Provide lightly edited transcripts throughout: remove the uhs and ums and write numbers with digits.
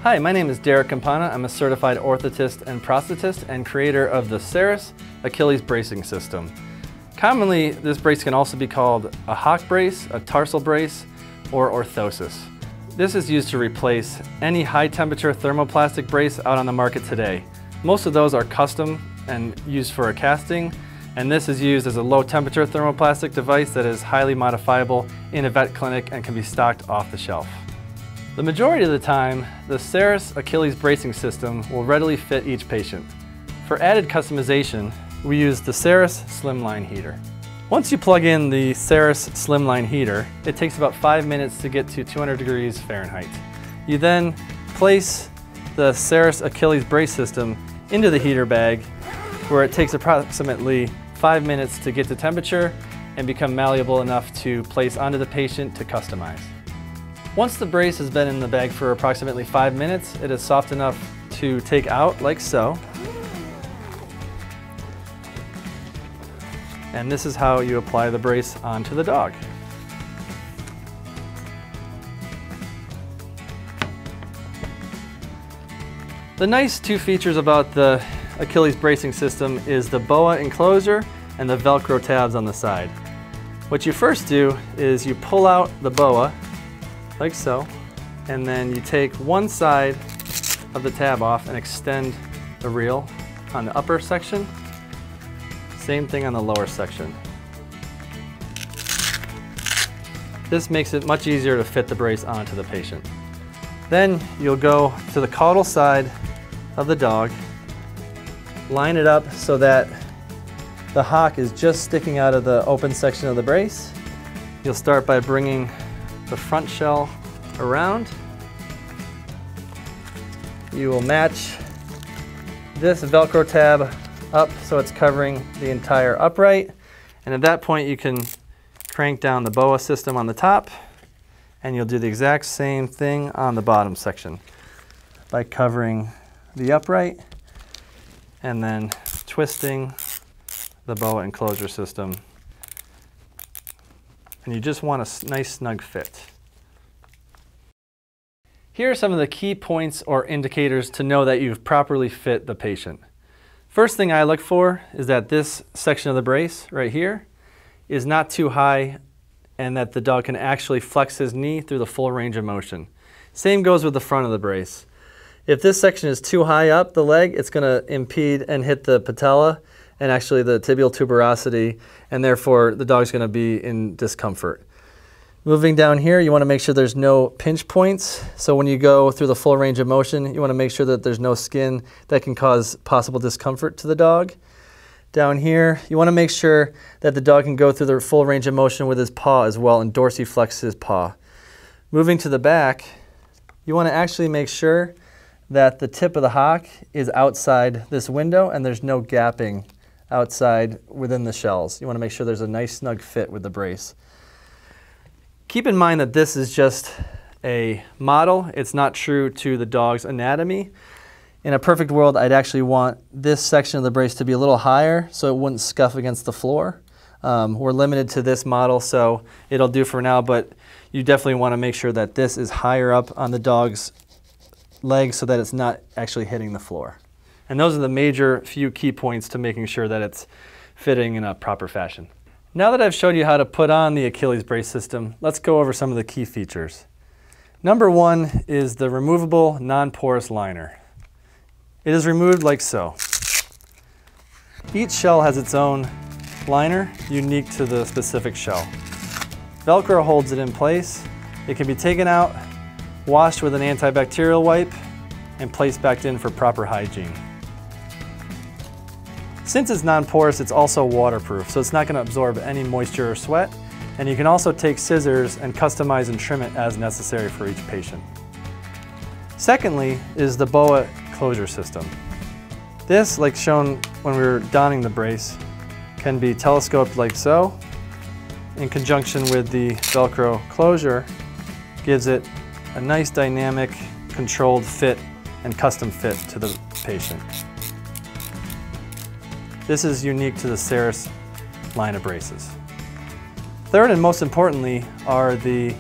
Hi, my name is Derek Campana. I'm a certified orthotist and prosthetist and creator of the Caerus Achilles bracing system. Commonly, this brace can also be called a hock brace, a tarsal brace, or orthosis. This is used to replace any high-temperature thermoplastic brace out on the market today. Most of those are custom and used for a casting, and this is used as a low-temperature thermoplastic device that is highly modifiable in a vet clinic and can be stocked off the shelf. The majority of the time, the Caerus Achilles bracing system will readily fit each patient. For added customization, we use the Caerus Slimline heater. Once you plug in the Caerus Slimline heater, it takes about 5 minutes to get to 200 degrees Fahrenheit. You then place the Caerus Achilles brace system into the heater bag, where it takes approximately 5 minutes to get to temperature and become malleable enough to place onto the patient to customize. Once the brace has been in the bag for approximately 5 minutes, it is soft enough to take out like so. And this is how you apply the brace onto the dog. The nice two features about the Achilles bracing system is the Boa Enclosure and the Velcro tabs on the side. What you first do is you pull out the boa like so, and then you take one side of the tab off and extend the reel on the upper section. Same thing on the lower section. This makes it much easier to fit the brace onto the patient. Then you'll go to the caudal side of the dog, line it up so that the hock is just sticking out of the open section of the brace. You'll start by bringing the front shell around. You will match this Velcro tab up so it's covering the entire upright, and at that point you can crank down the boa system on the top, and you'll do the exact same thing on the bottom section by covering the upright and then twisting the Boa Enclosure system. And you just want a nice snug fit. Here are some of the key points or indicators to know that you've properly fit the patient. First thing I look for is that this section of the brace right here is not too high and that the dog can actually flex his knee through the full range of motion. Same goes with the front of the brace. If this section is too high up the leg, it's going to impede and hit the patella and actually the tibial tuberosity, and therefore the dog's going to be in discomfort. Moving down here, you want to make sure there's no pinch points. So when you go through the full range of motion, you want to make sure that there's no skin that can cause possible discomfort to the dog. Down here, you want to make sure that the dog can go through the full range of motion with his paw as well and dorsiflex his paw. Moving to the back, you want to actually make sure that the tip of the hock is outside this window and there's no gapping outside within the shells. You want to make sure there's a nice snug fit with the brace. Keep in mind that this is just a model. It's not true to the dog's anatomy. In a perfect world, I'd actually want this section of the brace to be a little higher so it wouldn't scuff against the floor. We're limited to this model, so it'll do for now, but you definitely want to make sure that this is higher up on the dog's legs so that it's not actually hitting the floor. And those are the major few key points to making sure that it's fitting in a proper fashion. Now that I've showed you how to put on the Achilles brace system, let's go over some of the key features. Number one is the removable non-porous liner. It is removed like so. Each shell has its own liner unique to the specific shell. Velcro holds it in place. It can be taken out, washed with an antibacterial wipe, and placed back in for proper hygiene. Since it's non-porous, it's also waterproof, so it's not going to absorb any moisture or sweat, and you can also take scissors and customize and trim it as necessary for each patient. Secondly is the Boa Closure System. This, like shown when we were donning the brace, can be telescoped like so. In conjunction with the Velcro closure, gives it a nice dynamic, controlled fit and custom fit to the patient. This is unique to the Caerus line of braces. Third and most importantly are the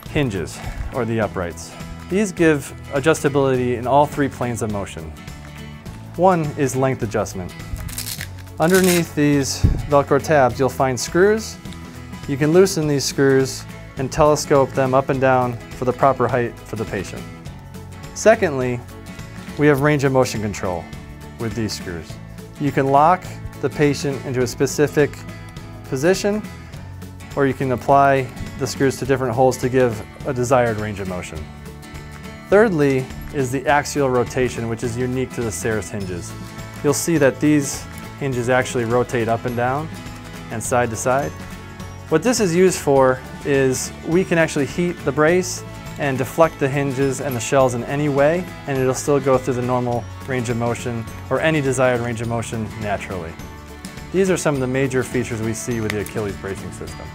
hinges, or the uprights. These give adjustability in all three planes of motion. One is length adjustment. Underneath these Velcro tabs, you'll find screws. You can loosen these screws and telescope them up and down for the proper height for the patient. Secondly, we have range of motion control with these screws. You can lock the patient into a specific position, or you can apply the screws to different holes to give a desired range of motion. Thirdly is the axial rotation, which is unique to the Caerus hinges. You'll see that these hinges actually rotate up and down and side to side. What this is used for is we can actually heat the brace and deflect the hinges and the shells in any way, and it'll still go through the normal range of motion or any desired range of motion naturally. These are some of the major features we see with the Achilles bracing system.